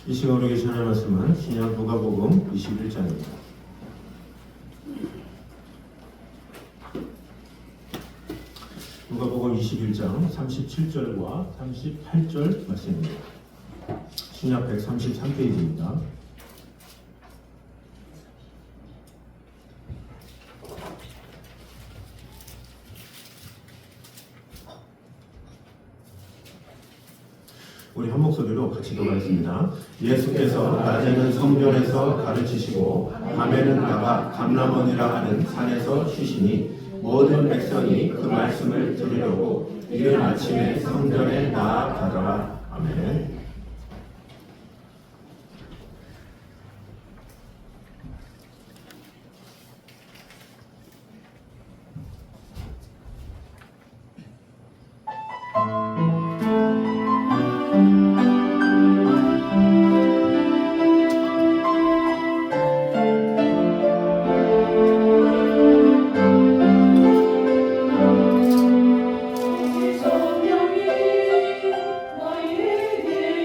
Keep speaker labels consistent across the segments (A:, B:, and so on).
A: 이 시간 우리에게 전할 말씀은 신약 누가복음 21장입니다. 누가복음 21장 37절과 38절 말씀입니다. 신약 133페이지입니다. 우리 한 목소리로 같이 읽어보겠습니다. 예수께서 낮에는 성전에서 가르치시고 밤에는 나가 감람원이라 하는 산에서 쉬시니 모든 백성이 그 말씀을 들으려고 이른 아침에 성전에 나아가더라. 아멘.
B: 성령이 너희에게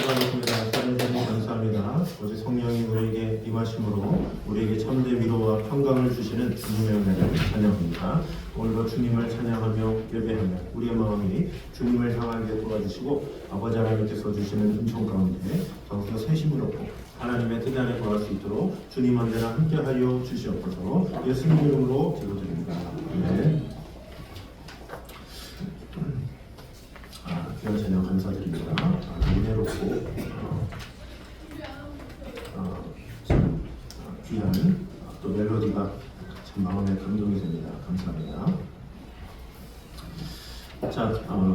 A: 기도하겠습니다. 하나님 감사합니다. 어제 성령이 우리에게 임하심으로 우리에게 참된 위로와 평강을 주시는 주님의 은혜를 찬양합니다. 오늘도 주님을 찬양하며 예배하며 우리의 마음이 주님을 향하게 도와주시고 아버지 하나님께서 주시는 은총 가운데 더욱더 세심을 얻고 하나님의 뜻 안에 거할 수 있도록 주님 언제나 함께하여 주시옵소서. 예수님 이름으로 기도드립니다. 아멘. 귀한 찬양 감사드립니다. 은혜롭고 참 귀한 또 멜로디가 참 마음에 감동이 됩니다. 감사합니다. 자,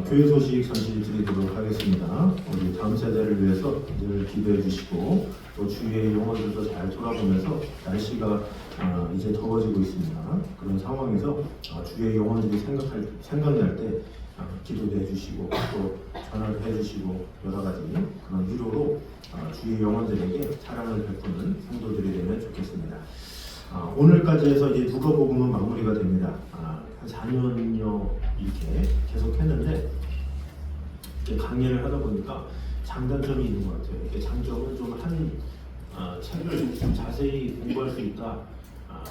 A: 교회 소식 잠시 드리도록 하겠습니다. 우리 다음 세대를 위해서 늘 기도해 주시고 또 주위의 영혼들도 잘 돌아보면서 날씨가 이제 더워지고 있습니다. 그런 상황에서 주위의 영혼들이 생각날 때 기도도 해주시고 또 전화를 해주시고 여러 가지 그런 위로로 주위의 영혼들에게 사랑을 베푸는 성도들이 되면 좋겠습니다. 오늘까지 해서 이제 누가복음은 마무리가 됩니다. 한 4년여 이렇게 계속 했는데 이렇게 강연을 하다 보니까 장단점이 있는 것 같아요. 이렇게 장점은 좀 한 책을 좀 자세히 공부할 수 있다.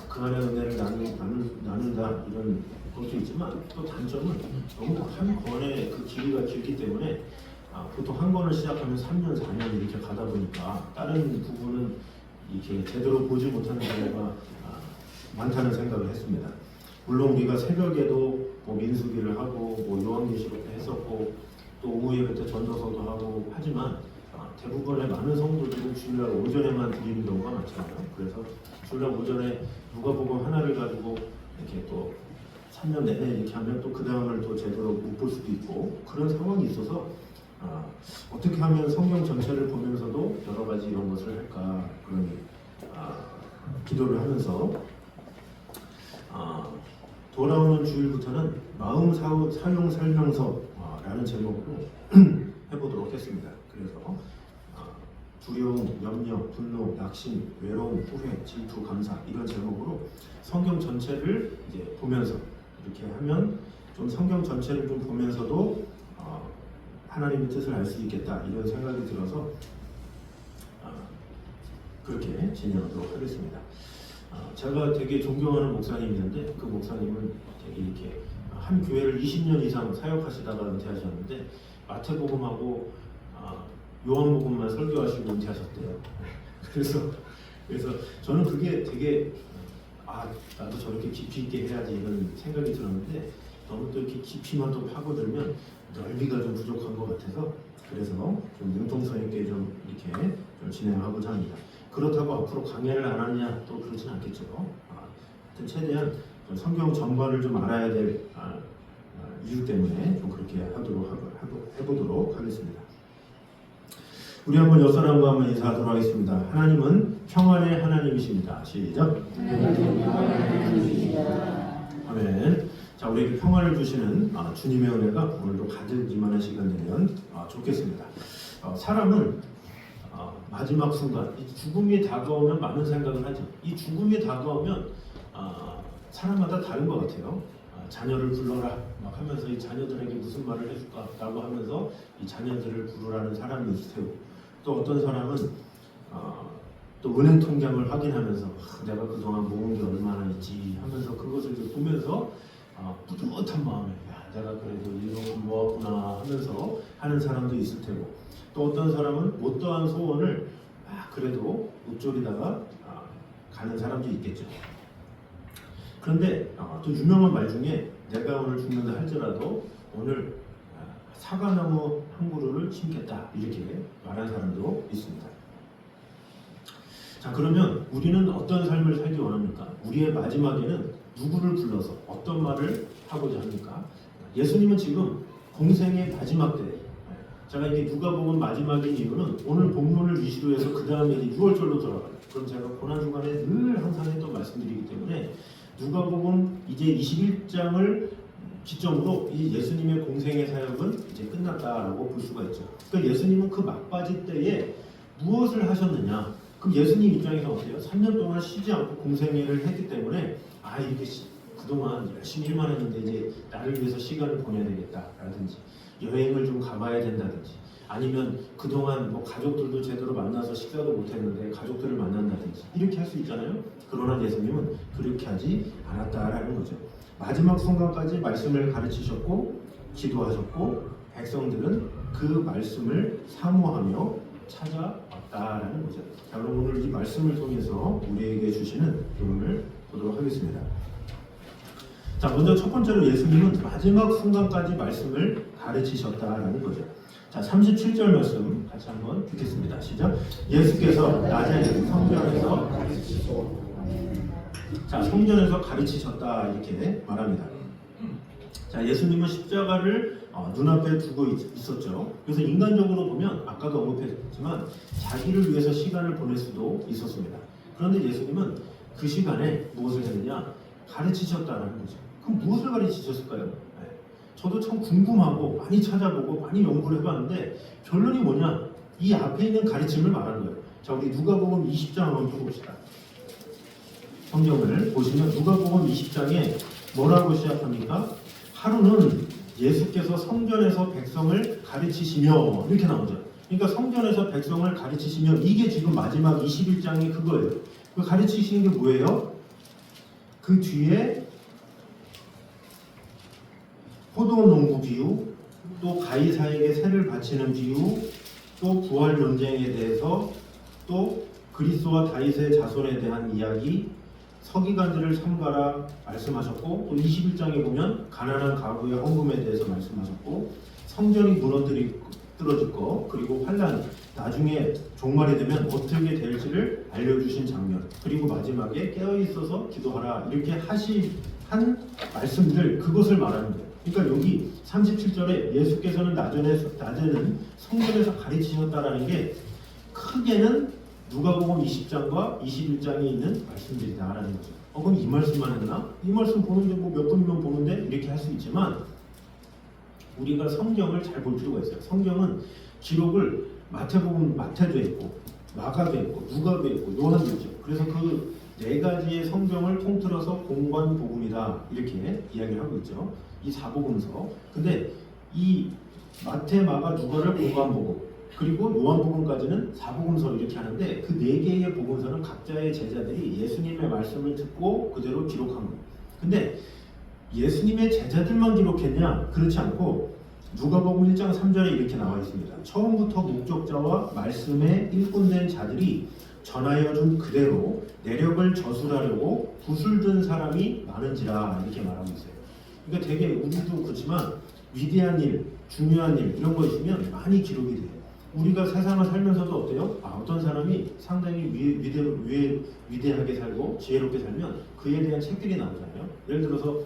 A: 그 안에 은혜를 나눈다 이런 것도 있지만 또 단점은 너무 한 권의 그 길이가 길기 때문에 보통 한 권을 시작하면 3년, 4년 이렇게 가다 보니까 다른 부분은 이렇게 제대로 보지 못하는 경우가 많다는 생각을 했습니다. 물론 우리가 새벽에도 뭐 민수기를 하고 뭐 요한계시록도 했었고 또 오후 예배 때 전도서도 하고 하지만 대부분의 많은 성도들은 주일날 오전에만 드리는 경우가 많잖아요. 그래서 주일날 오전에 누가복음 하나를 가지고 이렇게 또 3년 내내 이렇게 하면 또 그 다음을 또 제대로 못 볼 수도 있고 그런 상황이 있어서 어떻게 하면 성경 전체를 보면서도 여러 가지 이런 것을 할까 그런 기도를 하면서 돌아오는 주일부터는 마음 사용 설명서라는 제목으로 해보도록 했습니다. 그래서 두려움, 염려, 분노, 낙심, 외로움, 후회, 질투, 감사 이런 제목으로 성경 전체를 이제 보면서 이렇게 하면 좀 성경 전체를 좀 보면서도 하나님의 뜻을 알 수 있겠다 이런 생각이 들어서 그렇게 진행하도록 하겠습니다. 제가 되게 존경하는 목사님이 있는데 그 목사님은 되게 이렇게 한 교회를 20년 이상 사역하시다가 은퇴하셨는데 마태복음하고 요한복음만 설교하시고 은퇴하셨대요. 그래서 저는 그게 되게 나도 저렇게 깊이 있게 해야지 이런 생각이 들었는데 너무 또 이렇게 깊이만 또 파고들면 넓이가 좀 부족한 것 같아서 그래서 좀 융통성 있게 좀 이렇게 좀 진행하고자 합니다. 그렇다고 앞으로 강연을 안 하냐 또 그렇진 않겠죠. 하여튼 최대한 좀 성경 전반을 좀 알아야 될 이유 때문에 좀 그렇게 해보도록 하겠습니다. 우리 한번 옆 사람과 한번 인사하도록 하겠습니다. 하나님은 평안의 하나님이십니다. 시작. 아멘. 자, 우리에게 평안을 주시는 주님의 은혜가 오늘도 가득 임하는 시간 되면 좋겠습니다. 사람은 마지막 순간, 이 죽음이 다가오면 많은 생각을 하죠. 이 죽음이 다가오면 사람마다 다른 것 같아요. 자녀를 불러라 막 하면서 이 자녀들에게 무슨 말을 해줄까라고 하면서 이 자녀들을 부르라는 사람이 있을 테고 또 어떤 사람은 또 은행 통장을 확인하면서 내가 그동안 모은 게 얼마나 있지 하면서 그것을 보면서 뿌듯한 마음에 내가 그래도 이런 모았구나 하면서 하는 사람도 있을 테고 또 어떤 사람은 못다한 소원을 그래도 읊조리다가 가는 사람도 있겠죠. 그런데 또 유명한 말 중에 내가 오늘 죽는다 할지라도 오늘 사과나무 한 그루를 심겠다 이렇게 말한 사람도 있습니다. 자, 그러면 우리는 어떤 삶을 살기 원합니까? 우리의 마지막에는 누구를 불러서 어떤 말을 하고자 합니까? 예수님은 지금 공생의 마지막 때 제가 이게 누가복음 마지막인 이유는 오늘 본문을 위시로 해서 그 다음에 6월절로 돌아가요. 그럼 제가 고난주간에 늘 항상 했던 말씀드리기 때문에 누가복음 이제 21장을 기점으로 이 예수님의 공생의 사역은 이제 끝났다라고 볼 수가 있죠. 그러니까 예수님은 그 막바지 때에 무엇을 하셨느냐? 그럼 예수님 입장에서 어때요? 3년 동안 쉬지 않고 공생애를 했기 때문에 이렇게 그동안 열심히 일만 했는데 이제 나를 위해서 시간을 보내야 되겠다라든지 여행을 좀 가봐야 된다든지 아니면 그동안 뭐 가족들도 제대로 만나서 식사도 못했는데 가족들을 만난다든지 이렇게 할 수 있잖아요. 그러나 예수님은 그렇게 하지 않았다라는 거죠. 마지막 순간까지 말씀을 가르치셨고 기도하셨고 백성들은 그 말씀을 사모하며 찾아왔다라는 거죠. 자, 그럼 오늘 이 말씀을 통해서 우리에게 주시는 교훈을 보도록 하겠습니다. 자, 먼저 첫 번째로 예수님은 마지막 순간까지 말씀을 가르치셨다라는 거죠. 자, 37절 말씀 같이 한번 듣겠습니다. 시작. 예수께서 낮에는 성전에서 가르치시고, 자, 성전에서 가르치셨다 이렇게 말합니다. 자, 예수님은 십자가를 눈앞에 두고 있었죠. 그래서 인간적으로 보면 아까도 언급했지만 자기를 위해서 시간을 보낼 수도 있었습니다. 그런데 예수님은 그 시간에 무엇을 했느냐? 가르치셨다는 거죠. 그럼 무엇을 가르치셨을까요? 네. 저도 참 궁금하고 많이 찾아보고 많이 연구를 해봤는데 결론이 뭐냐? 이 앞에 있는 가르침을 말하는 거예요. 자, 우리 누가복음 20장 한번 펴봅시다. 성경을 보시면 누가복음 20장에 뭐라고 시작합니까? 하루는 예수께서 성전에서 백성을 가르치시며 이렇게 나오죠. 그러니까 성전에서 백성을 가르치시며 이게 지금 마지막 21장이 그거예요. 그 가르치시는 게 뭐예요? 그 뒤에 포도농부 비유, 또 가이사에게 세를 바치는 비유, 또 부활 논쟁에 대해서, 또 그리스도와 다윗의 자손에 대한 이야기, 서기관들을 삼가라 말씀하셨고, 또 21장에 보면 가난한 가구의 헌금에 대해서 말씀하셨고, 성전이 무너뜨려질 거, 그리고 환란, 나중에 종말이 되면 어떻게 될지를 알려주신 장면, 그리고 마지막에 깨어있어서 기도하라 이렇게 한 말씀들, 그것을 말하는 거예요. 그러니까 여기 37절에 예수께서는 낮에는 성전에서 가르치셨다라는 게 크게는 누가복음 20장과 21장에 있는 말씀들이다라는 거죠. 그럼 이 말씀만 했나? 이 말씀 보는데 뭐 몇 분이면 보는데 이렇게 할 수 있지만 우리가 성경을 잘 볼 필요가 있어요. 성경은 기록을 마태도 있고 마가도 있고 누가도 있고 요한도 있죠. 그래서 그 네 가지의 성경을 통틀어서 공관복음이다 이렇게 이야기를 하고 있죠. 이 사복음서. 근데 이 마태, 마가, 누가를 공관복음, 그리고 요한복음까지는 사복음서 이렇게 하는데 그 네 개의 복음서는 각자의 제자들이 예수님의 말씀을 듣고 그대로 기록한 거예요. 근데 예수님의 제자들만 기록했냐? 그렇지 않고 누가복음 1장 3절에 이렇게 나와 있습니다. 처음부터 목적자와 말씀에 일꾼된 자들이 전하여 준 그대로 내력을 저술하려고 붓을 든 사람이 많은지라 이렇게 말하고 있어요. 그러니까 되게 우리도 그렇지만 위대한 일, 중요한 일 이런 거 있으면 많이 기록이 돼요. 우리가 세상을 살면서도 어때요? 어떤 사람이 상당히 위대하게 살고 지혜롭게 살면 그에 대한 책들이 나오잖아요. 예를 들어서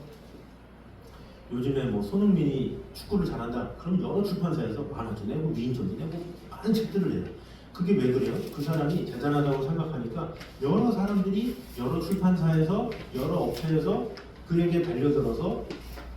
A: 요즘에 뭐 손흥민이 축구를 잘한다. 그럼 여러 출판사에서 만화도 내고 위인전도 내고 많은 책들을 내요. 그게 왜 그래요? 그 사람이 대단하다고 생각하니까 여러 사람들이 여러 출판사에서 여러 업체에서 그에게 달려들어서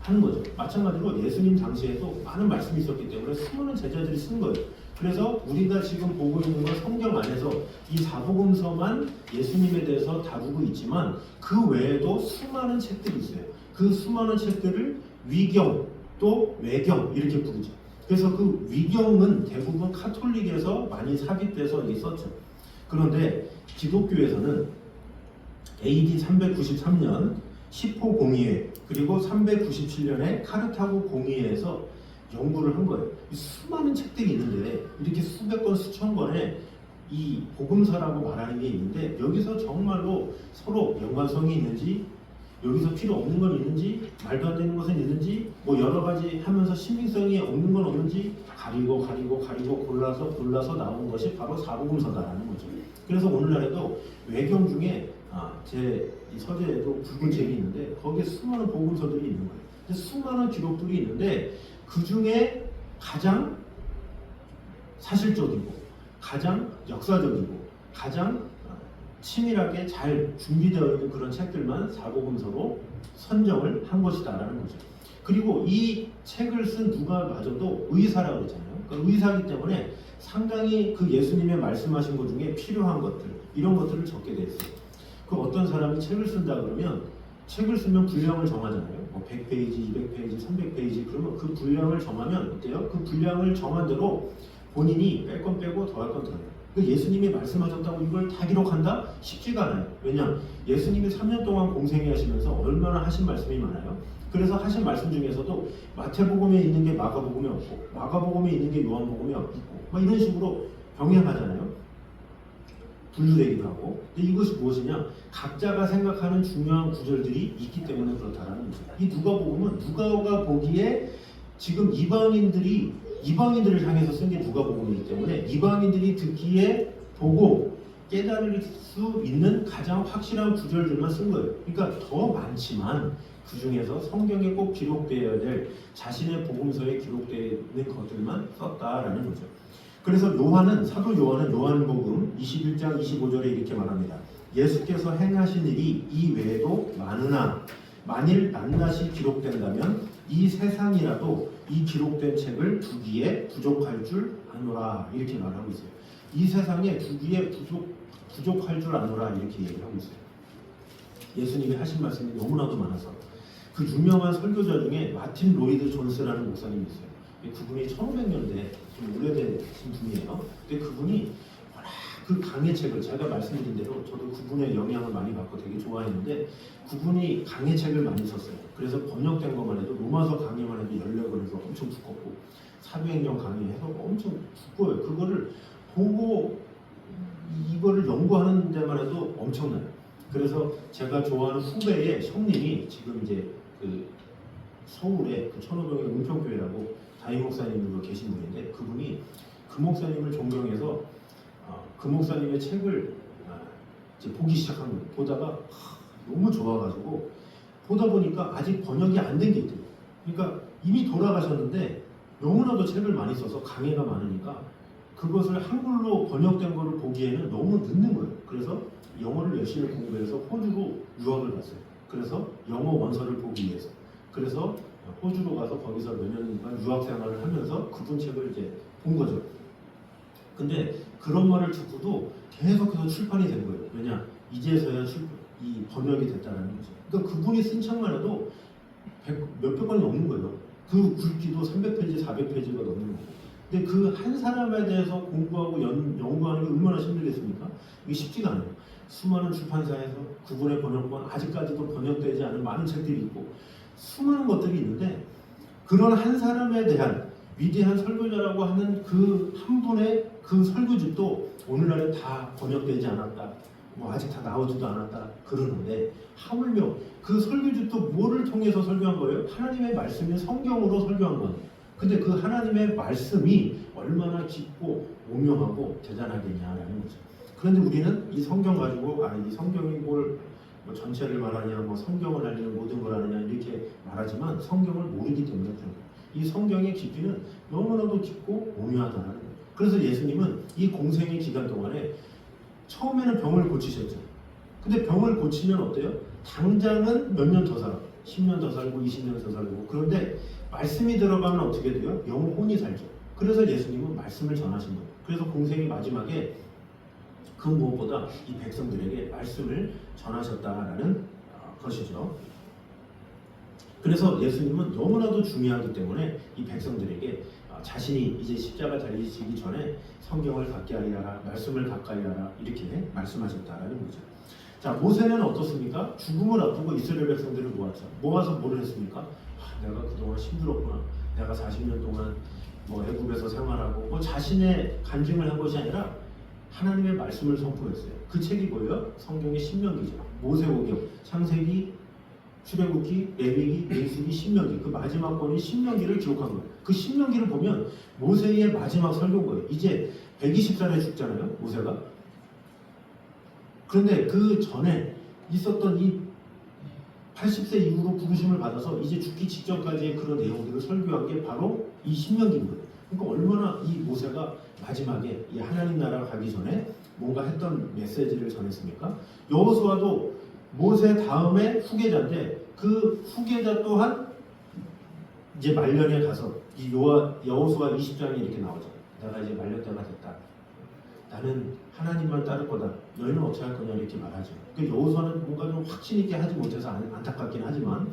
A: 하는 거죠. 마찬가지로 예수님 당시에도 많은 말씀이 있었기 때문에 수많은 제자들이 쓴 거예요. 그래서 우리가 지금 보고 있는 건 성경 안에서 이 사복음서만 예수님에 대해서 다루고 있지만 그 외에도 수많은 책들이 있어요. 그 수많은 책들을 위경 또 외경 이렇게 부르죠. 그래서 그 위경은 대부분 카톨릭에서 많이 삽입돼서 있었죠. 그런데 기독교에서는 AD 393년 시포 공의회 그리고 397년에 카르타고 공의회에서 연구를 한 거예요. 수많은 책들이 있는데 이렇게 수백 권 수천 권의 이 복음서라고 말하는 게 있는데 여기서 정말로 서로 연관성이 있는지 여기서 필요 없는 건 있는지 말도 안 되는 것은 있는지 뭐 여러 가지 하면서 신빙성이 없는 건 없는지 가리고 골라서 나온 것이 바로 사복음서다라는 거죠. 그래서 오늘날에도 외경 중에 제 서재에도 붉은 책이 있는데 거기에 수많은 복음서들이 있는 거예요. 근데 수많은 기록들이 있는데 그 중에 가장 사실적이고 가장 역사적이고 가장 치밀하게 잘 준비되어 있는 그런 책들만 사복음서로 선정을 한 것이다라는 거죠. 그리고 이 책을 쓴 누가마저도 의사라고 그랬잖아요. 그러니까 의사이기 때문에 상당히 그 예수님의 말씀하신 것 중에 필요한 것들 이런 것들을 적게 돼 있어요. 그럼 어떤 사람이 책을 쓴다 그러면 책을 쓰면 분량을 정하잖아요. 뭐 100페이지, 200페이지, 300페이지 그러면 그 분량을 정하면 어때요? 그 분량을 정한 대로 본인이 뺄 건 빼고 더할 건 더해요. 예수님이 말씀하셨다고 이걸 다 기록한다? 쉽지가 않아요. 왜냐? 예수님이 3년 동안 공생애 하시면서 얼마나 하신 말씀이 많아요. 그래서 하신 말씀 중에서도 마태복음에 있는 게 마가복음에 없고 마가복음에 있는 게 요한복음에 없고 막 이런 식으로 병행하잖아요. 분류되기도 하고. 근데 이것이 무엇이냐? 각자가 생각하는 중요한 구절들이 있기 때문에 그렇다라는 거죠. 이 누가복음은 누가가 보기에 지금 이방인들을 향해서 쓴 게 누가복음이기 때문에 이방인들이 듣기에 보고 깨달을 수 있는 가장 확실한 구절들만 쓴 거예요. 그러니까 더 많지만 그 중에서 성경에 꼭 기록되어야 될 자신의 복음서에 기록되는 것들만 썼다라는 거죠. 그래서 사도 요한은 요한복음 21장 25절에 이렇게 말합니다. 예수께서 행하신 일이 이 외에도 많으나 만일 낱낱이 기록된다면 이 세상이라도 이 기록된 책을 두기에 부족할 줄 아노라 이렇게 말하고 있어요. 이 세상에 두기에 부족할 줄 아노라 이렇게 얘기를 하고 있어요. 예수님이 하신 말씀이 너무나도 많아서 그 유명한 설교자 중에 마틴 로이드 존스라는 목사님이 있어요. 그분이 1500년대 좀 오래되신 분이에요. 근데 그분이 워낙 그 강의 책을 제가 말씀드린 대로 저도 그분의 영향을 많이 받고 되게 좋아했는데 그분이 강의 책을 많이 썼어요. 그래서 번역된 것만 해도 로마서 강의만 해도 14권에서 엄청 두껍고 사도행전 강의해서 엄청 두꺼워요. 그거를 보고 이거를 연구하는 데만 해도 엄청나요. 그래서 제가 좋아하는 후배의 형님이 지금 이제 그 서울에 그 천호동의 은평교회라고 다임 목사님으로 계신 분인데 그분이 그 목사님을 존경해서 그 목사님의 책을 이제 보기 시작한 거예요. 보다가 너무 좋아가지고 보다 보니까 아직 번역이 안 된 게 있대요. 그러니까 이미 돌아가셨는데 너무나도 책을 많이 써서 강의가 많으니까 그것을 한글로 번역된 거를 보기에는 너무 늦는 거예요. 그래서 영어를 열심히 공부해서 호주로 유학을 갔어요. 그래서 영어 원서를 보기 위해서. 그래서 호주로 가서 거기서 몇 년간 유학 생활을 하면서 그분 책을 이제 본 거죠. 근데 그런 말을 듣고도 계속해서 출판이 된 거예요. 왜냐? 이제서야 이 번역이 됐다는 거죠. 그러니까 그분이 쓴 책만 해도 몇백 권이 넘는 거예요. 그 굵기도 300페이지, 400페이지가 넘는 거고. 근데 그 한 사람에 대해서 공부하고 연구하는 게 얼마나 힘들겠습니까? 이게 쉽지가 않아요. 수많은 출판사에서 그분의 번역본 아직까지도 번역되지 않은 많은 책들이 있고 수많은 것들이 있는데 그런 한 사람에 대한 위대한 설교자라고 하는 그 한 분의 그 설교집도 오늘날에 다 번역되지 않았다. 뭐 아직 다 나오지도 않았다 그러는데 하물며 그 설교집도 뭐를 통해서 설교한 거예요? 하나님의 말씀인 성경으로 설교한 거예요. 근데 그 하나님의 말씀이 얼마나 깊고 오묘하고 대단하겠냐라는 거죠. 그런데 우리는 이 성경 가지고 이 성경이 뭘 뭐 전체를 말하냐, 뭐 성경을 알리는 모든 걸 아느냐 이렇게 말하지만 성경을 모르기 때문에 그런 거예요. 이 성경의 깊이는 너무나도 깊고 오묘하다는 거예요. 그래서 예수님은 이 공생의 기간 동안에 처음에는 병을 고치셨죠. 근데 병을 고치면 어때요? 당장은 몇 년 더 살아. 10년 더 살고 20년 더 살고. 그런데 말씀이 들어가면 어떻게 돼요? 영혼이 살죠. 그래서 예수님은 말씀을 전하신 거예요. 그래서 공생의 마지막에 그 무엇보다 이 백성들에게 말씀을 전하셨다라는 것이죠. 그래서 예수님은 너무나도 중요하기 때문에 이 백성들에게 자신이 이제 십자가 달리시기 전에 성경을 갖게 하리라, 말씀을 가까이 하라 이렇게 말씀하셨다라는 거죠. 자, 모세는 어떻습니까? 죽음을 앞두고 이스라엘 백성들을 모아서 뭐를 했습니까? 내가 그동안 힘들었구나. 내가 40년 동안 뭐 애굽에서 생활하고 뭐 자신의 간증을 한 것이 아니라 하나님의 말씀을 선포했어요. 그 책이 뭐예요? 성경의 신명기죠. 모세오경, 창세기, 출애굽기, 레위기, 민수기, 신명기. 그 마지막 권이 신명기를 기록한 거예요. 그 신명기를 보면 모세의 마지막 설교인 거예요. 이제 120살에 죽잖아요, 모세가. 그런데 그 전에 있었던 이 80세 이후로 부르심을 받아서 이제 죽기 직전까지의 그런 내용들을 설교한 게 바로 이 신명기인 거예요. 그러니까 얼마나 이 모세가 마지막에 이 하나님 나라 가기 전에 뭔가 했던 메시지를 전했습니까? 여호수아도 모세 다음에 후계자인데 그 후계자 또한 이제 말년에 가서 이 여호수아 20장에 이렇게 나오죠. 내가 이제 말년 때가 됐다. 나는 하나님만 따를 거다. 너희는 어떻게 할 거냐 이렇게 말하죠. 그 여호수아는 뭔가 좀 확신 있게 하지 못해서 안타깝긴 하지만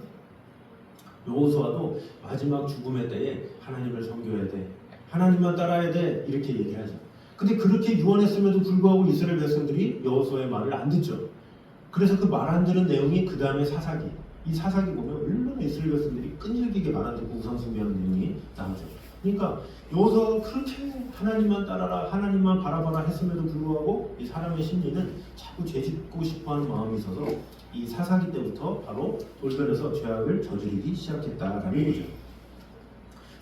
A: 여호수아도 마지막 죽음의 때에 하나님을 섬겨야 돼. 하나님만 따라야 돼 이렇게 얘기하죠. 근데 그렇게 유언했음에도 불구하고 이스라엘 백성들이 여호수아의 말을 안 듣죠. 그래서 그 말 안 듣는 내용이 그 다음에 사사기. 이 사사기 보면 얼마나 이스라엘 백성들이 끈질기게 말 안 듣고 우상 숭배하는 내용이 나오죠. 그러니까 여호수아가 그렇게 하나님만 따라라, 하나님만 바라봐라 했음에도 불구하고 이 사람의 심리는 자꾸 죄짓고 싶어하는 마음이 있어서 이 사사기 때부터 바로 돌변해서 죄악을 저지르기 시작했다라는 거죠.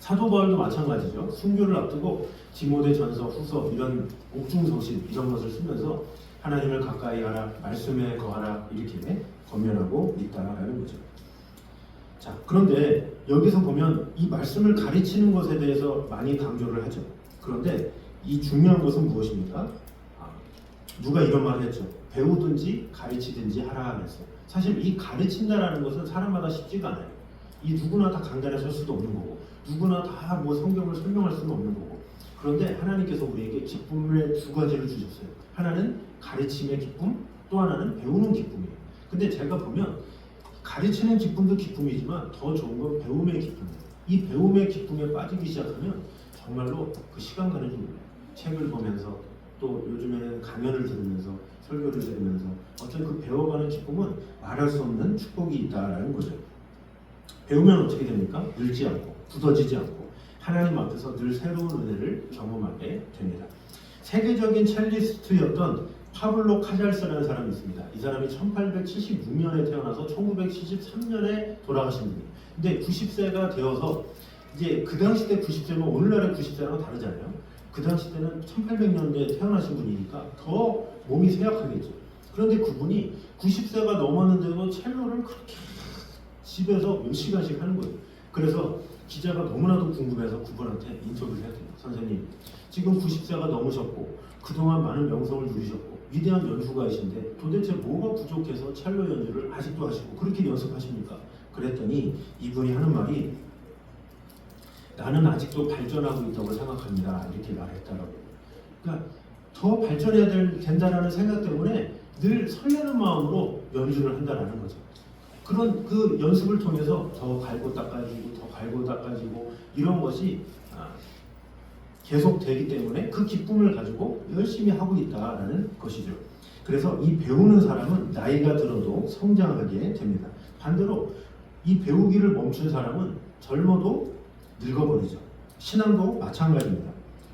A: 사도 바울도 마찬가지죠. 순교를 앞두고 디모데 전서, 후서 이런 옥중서신 이런 것을 쓰면서 하나님을 가까이 하라, 말씀에 거하라 이렇게 권면하고 있다라는 거죠. 자, 그런데 여기서 보면 이 말씀을 가르치는 것에 대해서 많이 강조를 하죠. 그런데 이 중요한 것은 무엇입니까? 누가 이런 말을 했죠. 배우든지 가르치든지 하라 그랬어요. 사실 이 가르친다라는 것은 사람마다 쉽지가 않아요. 이 누구나 다 강단에 설 수도 없는 거고 누구나 다 뭐 성경을 설명할 수는 없는 거고 그런데 하나님께서 우리에게 기쁨의 두 가지를 주셨어요. 하나는 가르침의 기쁨, 또 하나는 배우는 기쁨이에요. 근데 제가 보면 가르치는 기쁨도 기쁨이지만 더 좋은 건 배움의 기쁨이에요. 이 배움의 기쁨에 빠지기 시작하면 정말로 그 시간 가는 줄 몰라요. 책을 보면서 또 요즘에는 강연을 들으면서 설교를 들으면서 어떤 그 배워가는 기쁨은 말할 수 없는 축복이 있다라는 거죠. 배우면 어떻게 됩니까? 늙지 않고 굳어지지 않고 하나님 앞에서 늘 새로운 은혜를 경험하게 됩니다. 세계적인 첼리스트였던 파블로 카잘스라는 사람이 있습니다. 이 사람이 1876년에 태어나서 1973년에 돌아가신 분이에요. 근데 90세가 되어서 이제 그 당시 때 90세면 오늘날의 90세랑 다르잖아요. 그 당시 때는 1800년대에 태어나신 분이니까 더 몸이 쇠약하겠죠. 그런데 그분이 90세가 넘었는데도 첼로를 그렇게 집에서 몇 시간씩 하는 거예요. 그래서 기자가 너무나도 궁금해서 그분한테 인터뷰를 해야 돼요. 선생님, 지금 90세가 넘으셨고 그동안 많은 명성을 누리셨고 위대한 연주가이신데 도대체 뭐가 부족해서 첼로 연주를 아직도 하시고 그렇게 연습하십니까? 그랬더니 이분이 하는 말이 나는 아직도 발전하고 있다고 생각합니다. 이렇게 말했다라고요. 그러니까 더 발전해야 된다라는 생각 때문에 늘 설레는 마음으로 연주를 한다라는 거죠. 그런 그 연습을 통해서 더 갈고 닦아지고 더 갈고 닦아지고 이런 것이 계속 되기 때문에 그 기쁨을 가지고 열심히 하고 있다라는 것이죠. 그래서 이 배우는 사람은 나이가 들어도 성장하게 됩니다. 반대로 이 배우기를 멈춘 사람은 젊어도 늙어버리죠. 신앙도 마찬가지입니다.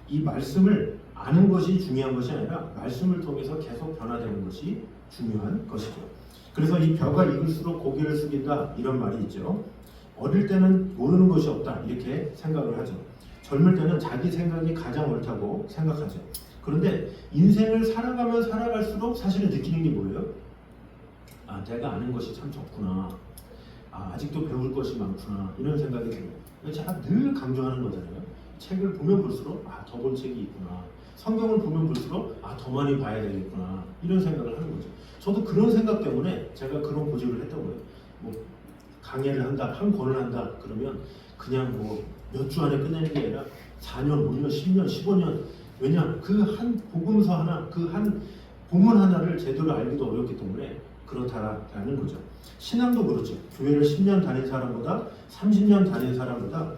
A: 이 말씀을 아는 것이 중요한 것이 아니라 말씀을 통해서 계속 변화되는 것이 중요한 것이죠. 그래서 이 벼가 익을수록 고개를 숙인다 이런 말이 있죠. 어릴 때는 모르는 것이 없다 이렇게 생각을 하죠. 젊을 때는 자기 생각이 가장 옳다고 생각하죠. 그런데 인생을 살아가면 살아갈수록 사실은 느끼는 게 뭐예요? 내가 아는 것이 참 적구나. 아직도 배울 것이 많구나. 이런 생각이 들어요. 제가 늘 강조하는 거잖아요. 책을 보면 볼수록 더 볼 책이 있구나. 성경을 보면 볼수록 더 많이 봐야 되겠구나. 이런 생각을 하는 거죠. 저도 그런 생각 때문에 제가 그런 고집을 했던 거예요. 뭐 강의를 한다, 한 권을 한다 그러면 그냥 뭐 몇 주 안에 끝내는 게 아니라 4년, 5년, 10년, 15년 왜냐 그 한 복음서 하나, 그 한 본문 하나를 제대로 알기도 어렵기 때문에 그렇다라는 거죠. 신앙도 그렇죠. 교회를 10년 다닌 사람보다 30년 다닌 사람보다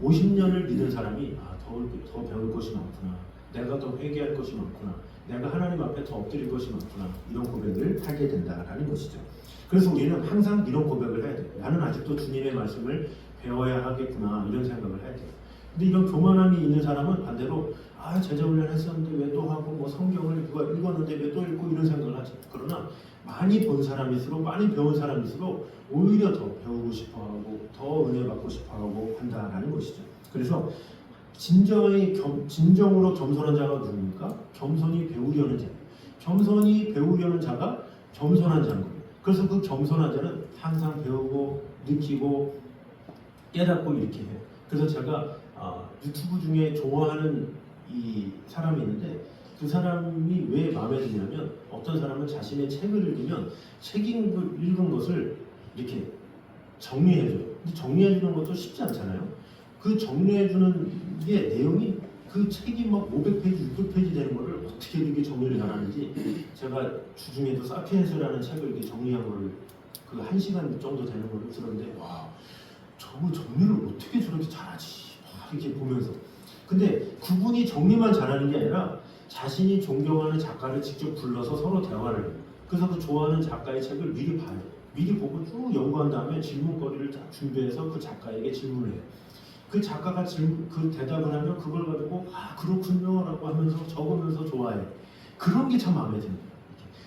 A: 50년을 믿은 사람이 더 배울 것이 많구나. 내가 더 회개할 것이 많구나. 내가 하나님 앞에 더 엎드릴 것이 많구나. 이런 고백을 하게 된다라는 것이죠. 그래서 우리는 항상 이런 고백을 해야 돼요. 나는 아직도 주님의 말씀을 배워야 하겠구나. 이런 생각을 해야 돼요. 근데 이런 교만함이 있는 사람은 반대로 제자훈련 했었는데 왜 또 하고 뭐 성경을 누가 읽었는데 왜 또 읽고 이런 생각을 하죠. 그러나 많이 본 사람일수록 많이 배운 사람일수록 오히려 더 배우고 싶어하고 더 은혜 받고 싶어하고 한다라는 것이죠. 그래서 진정으로 겸손한 자가 누굽니까? 겸손히 배우려는 자. 겸손히 배우려는 자가 겸손한 자인 거예요. 그래서 그 겸손한 자는 항상 배우고 느끼고 깨닫고 이렇게 해요. 그래서 제가 유튜브 중에 좋아하는 이 사람이 있는데 그 사람이 왜 마음에 드냐면 어떤 사람은 자신의 책을 읽으면 책 읽은 것을 이렇게 정리해줘요. 근데 정리해주는 것도 쉽지 않잖아요. 그 정리해주는 게 내용이 그 책이 막 500페이지, 600페이지 되는 거를 어떻게 이렇게 정리를 잘하는지 제가 주중에도 사피엔스라는 책을 이렇게 정리한 거를 그 1시간 정도 되는 거를 들었는데 와 저거 정리를 어떻게 저렇게 잘하지 이렇게 보면서 근데 그분이 정리만 잘하는 게 아니라 자신이 존경하는 작가를 직접 불러서 서로 대화를 해요. 그래서 그 좋아하는 작가의 책을 미리 봐요. 미리 보고 쭉 연구한 다음에 질문거리를 딱 준비해서 그 작가에게 질문을 해요. 그 작가가 그 대답을 하면 그걸 가지고 아 그렇군요 라고 하면서 적으면서 좋아해요. 그런 게 참 마음에 듭니다.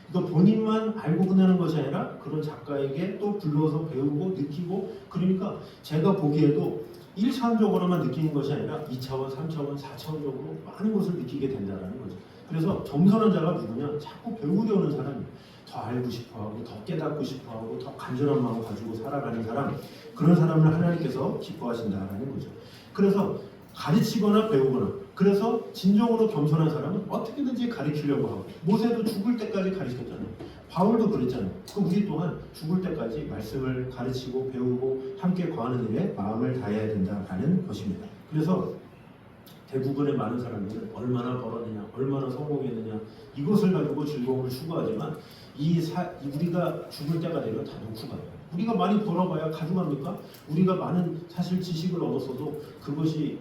A: 이거 본인만 알고 끝내는 것이 아니라 그런 작가에게 또 불러서 배우고 느끼고, 그러니까 제가 보기에도 1차원적으로만 느끼는 것이 아니라 2차원, 3차원, 4차원적으로 많은 것을 느끼게 된다는 거죠. 그래서 겸손한 자가 누구냐? 자꾸 배우려 하는 사람이에요. 더 알고 싶어하고 더 깨닫고 싶어하고 더 간절한 마음 가지고 살아가는 사람, 그런 사람을 하나님께서 기뻐하신다는 거죠. 그래서 가르치거나 배우거나, 그래서 진정으로 겸손한 사람은 어떻게든지 가르치려고 하고, 모세도 죽을 때까지 가르쳤잖아요. 바울도 그랬잖아요. 우리 또한 죽을 때까지 말씀을 가르치고 배우고 함께 거하는 일에 마음을 다해야 된다는 것입니다. 그래서 대부분의 많은 사람들은 얼마나 벌었느냐, 얼마나 성공했느냐, 이것을 가지고 즐거움을 추구하지만 우리가 죽을 때가 되면 다 놓고 가요. 우리가 많이 벌어봐야 가져갑니까? 우리가 많은 사실 지식을 얻었어도 그것이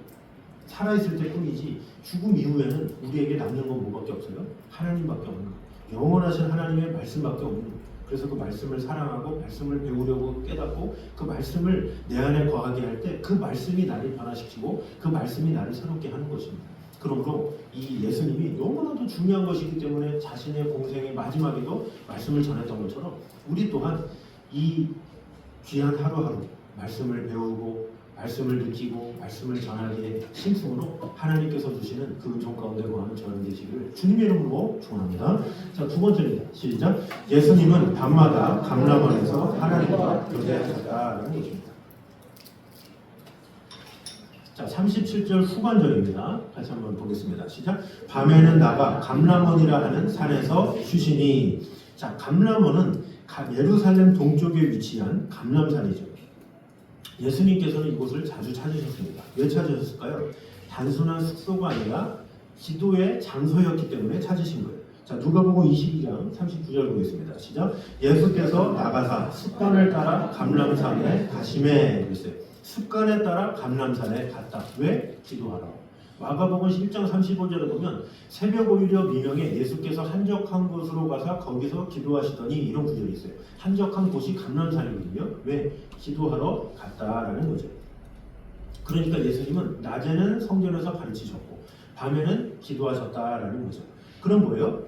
A: 살아있을 때 뿐이지, 죽음 이후에는 우리에게 남는 건 뭐밖에 없어요? 하나님밖에 없는 거예요. 영원하신 하나님의 말씀밖에 없는 거예요. 그래서 그 말씀을 사랑하고 말씀을 배우려고 깨닫고 그 말씀을 내 안에 거하게 할 때 그 말씀이 나를 변화시키고 그 말씀이 나를 새롭게 하는 것입니다. 그러므로 이 예수님이 너무나도 중요한 것이기 때문에 자신의 공생의 마지막에도 말씀을 전했던 것처럼 우리 또한 이 귀한 하루하루 말씀을 배우고 말씀을 느끼고 말씀을 전하기에 심승으로 하나님께서 주시는 그 은총 가운데 거하는 저는 되시기를 주님의 이름으로 축원합니다. 자, 두 번째입니다. 시작. 예수님은 밤마다 감람원에서 하나님과 교제하셨다라는 얘기입니다. 자, 37절 후반절입니다. 다시 한번 보겠습니다. 시작. 밤에는 나가 감람원이라 하는 산에서 쉬시니. 자, 감람원은 예루살렘 동쪽에 위치한 감람산이죠. 예수님께서는 이곳을 자주 찾으셨습니다. 왜 찾으셨을까요? 단순한 숙소가 아니라 기도의 장소였기 때문에 찾으신 거예요. 자, 누가복음 22장 39절 보겠습니다. 시작. 예수께서 나가사 습관을 따라 감람산에 가시매. 그랬어요. 습관에 따라 감람산에 갔다. 왜? 기도하라. 마가복음 10장 35절에 보면 새벽 오히려 미명에 예수께서 한적한 곳으로 가서 거기서 기도하시더니, 이런 구절이 있어요. 한적한 곳이 감람산이거든요. 왜? 기도하러 갔다라는 거죠. 그러니까 예수님은 낮에는 성전에서 가르치셨고 밤에는 기도하셨다라는 거죠. 그럼 뭐예요?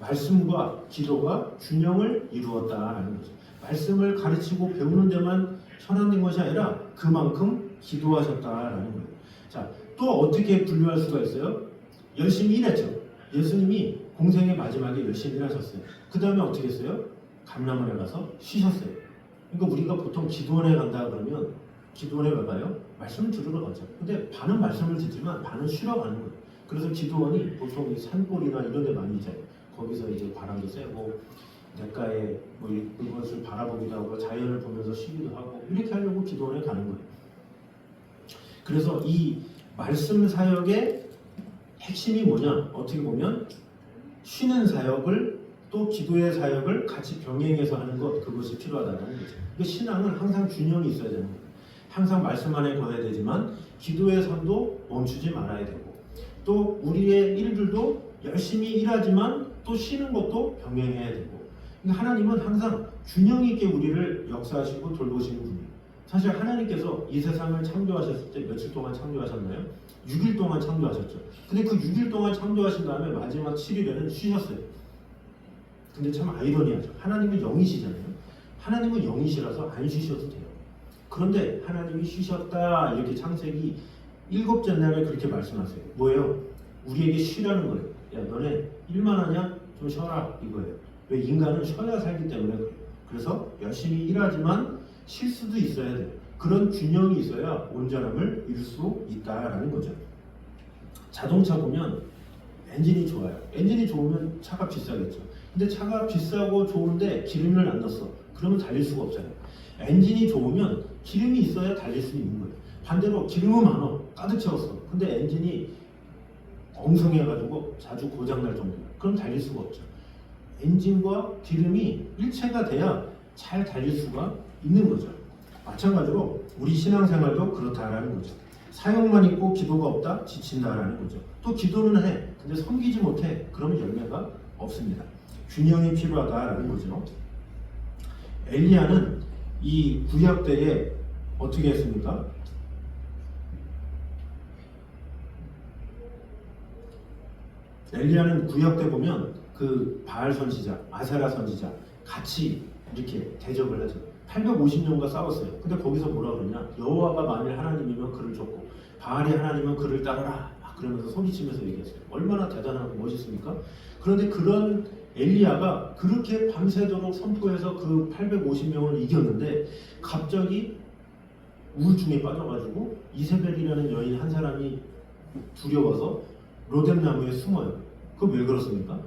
A: 말씀과 기도가 균형을 이루었다라는 거죠. 말씀을 가르치고 배우는 데만 현황된 것이 아니라 그만큼 기도하셨다라는 거예요. 자, 또 어떻게 분류할 수가 있어요? 열심히 일했죠. 예수님이 공생의 마지막에 열심히 일하셨어요. 그 다음에 어떻게 했어요? 감람원에 가서 쉬셨어요. 그러니까 우리가 보통 기도원에 간다 그러면 기도원에 왜 가요? 말씀을 들으러 가죠. 근데 반은 말씀을 듣지만 반은 쉬러 가는 거예요. 그래서 기도원이 보통 이 산골이나 이런 데 많이 있잖아요. 거기서 이제 바람도 쐬고 냇가에 뭐 이것을 바라보기도 하고 자연을 보면서 쉬기도 하고 이렇게 하려고 기도원에 가는 거예요. 그래서 이 말씀 사역의 핵심이 뭐냐? 어떻게 보면 쉬는 사역을 또 기도의 사역을 같이 병행해서 하는 것, 그것이 필요하다는 거죠. 그 신앙은 항상 균형이 있어야 되는 거예요. 항상 말씀 안에 거해야 되지만 기도의 삶도 멈추지 말아야 되고, 또 우리의 일들도 열심히 일하지만 또 쉬는 것도 병행해야 되고, 그러니까 하나님은 항상 균형 있게 우리를 역사하시고 돌보시는 분이에요. 사실 하나님께서 이 세상을 창조하셨을 때 며칠 동안 창조하셨나요? 6일 동안 창조하셨죠. 근데 그 6일 동안 창조하신 다음에 마지막 7일에는 쉬셨어요. 근데 참 아이러니하죠. 하나님은 영이시잖아요. 하나님은 영이시라서 안 쉬셔도 돼요. 그런데 하나님이 쉬셨다, 이렇게 창세기 7째 날에 그렇게 말씀하세요. 뭐예요? 우리에게 쉬라는 거예요. 야, 너네 일만 하냐? 좀 쉬어라, 이거예요. 왜? 인간은 쉬어야 살기 때문에 그래요. 그래서 열심히 일하지만 쉴 수도 있어야 돼요. 그런 균형이 있어야 온전함을 이룰 수 있다라는 거죠. 자동차 보면 엔진이 좋아요. 엔진이 좋으면 차가 비싸겠죠. 근데 차가 비싸고 좋은데 기름을 안 넣었어. 그러면 달릴 수가 없잖아요. 엔진이 좋으면 기름이 있어야 달릴 수 있는 거예요. 반대로 기름은 많아. 가득 채웠어. 근데 엔진이 엉성해가지고 자주 고장날 정도예요. 그럼 달릴 수가 없죠. 엔진과 기름이 일체가 돼야 잘 달릴 수가 있는 거죠. 마찬가지로 우리 신앙생활도 그렇다라는 거죠. 사역만 있고 기도가 없다? 지친다라는 거죠. 또 기도는 해. 근데 섬기지 못해. 그러면 열매가 없습니다. 균형이 필요하다라는 거죠. 엘리야는 이 구약 때에 어떻게 했습니까? 엘리야는 구약 때 보면 그 바알 선지자, 아세라 선지자 같이 이렇게 대적을 하죠. 850년과 싸웠어요. 근데 거기서 뭐라 그러냐? 여호와가 만일 하나님이면 그를 쫓고 바알이 하나님은 그를 따르라. 그러면서 소리치면서 얘기했어요. 얼마나 대단하고 멋있습니까? 그런데 그런 엘리야가 그렇게 밤새도록 선포해서 그 850명을 이겼는데 갑자기 우울증에 빠져가지고 이세벨이라는 여인 한 사람이 두려워서 로뎀 나무에 숨어요. 그거 왜 그렇습니까?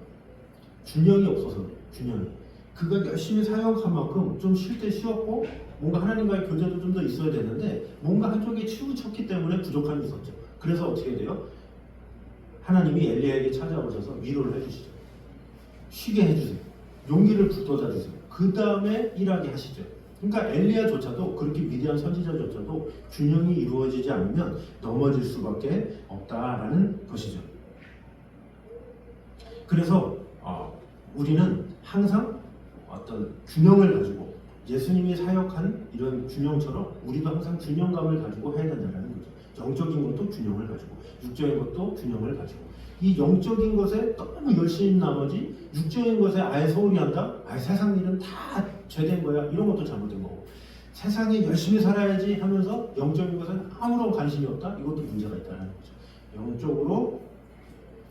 A: 균형이 없어서 그래요. 균형이. 그가 열심히 사역한 만큼 좀 쉴 때 쉬었고 뭔가 하나님과의 교제도 좀 더 있어야 되는데 뭔가 한쪽에 치우쳤기 때문에 부족함이 있었죠. 그래서 어떻게 돼요? 하나님이 엘리야에게 찾아오셔서 위로를 해주시죠. 쉬게 해주세요. 용기를 북돋아 주세요. 그 다음에 일하게 하시죠. 그러니까 엘리야조차도 그렇게 위대한 선지자조차도 균형이 이루어지지 않으면 넘어질 수밖에 없다라는 것이죠. 그래서 우리는 항상 어떤 균형을 가지고 예수님이 사역한 이런 균형처럼 우리도 항상 균형감을 가지고 해야 된다는 거죠. 영적인 것도 균형을 가지고 육적인 것도 균형을 가지고 이 영적인 것에 너무 열심인 나머지 육적인 것에 아예 소홀히 한다? 아예 세상 일은 다 죄된 거야. 이런 것도 잘못된 거고 세상에 열심히 살아야지 하면서 영적인 것은 아무런 관심이 없다? 이것도 문제가 있다는 거죠. 영적으로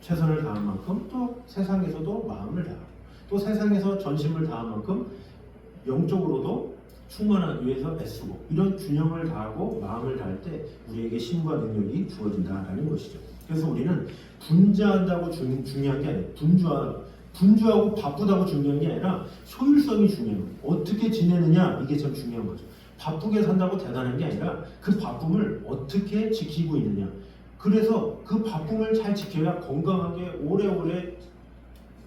A: 최선을 다한 만큼 또 세상에서도 마음을 다하고 또 세상에서 전심을 다한 만큼 영적으로도 충만하기 위해서 애쓰고 이런 균형을 다하고 마음을 다할 때 우리에게 힘과 능력이 주어진다는 것이죠. 그래서 우리는 분주한다고 중요한 게 아니에요. 분주하고 바쁘다고 중요한 게 아니라 효율성이 중요해요. 어떻게 지내느냐 이게 참 중요한 거죠. 바쁘게 산다고 대단한 게 아니라 그 바쁨을 어떻게 지키고 있느냐. 그래서 그 바쁨을 잘 지켜야 건강하게 오래오래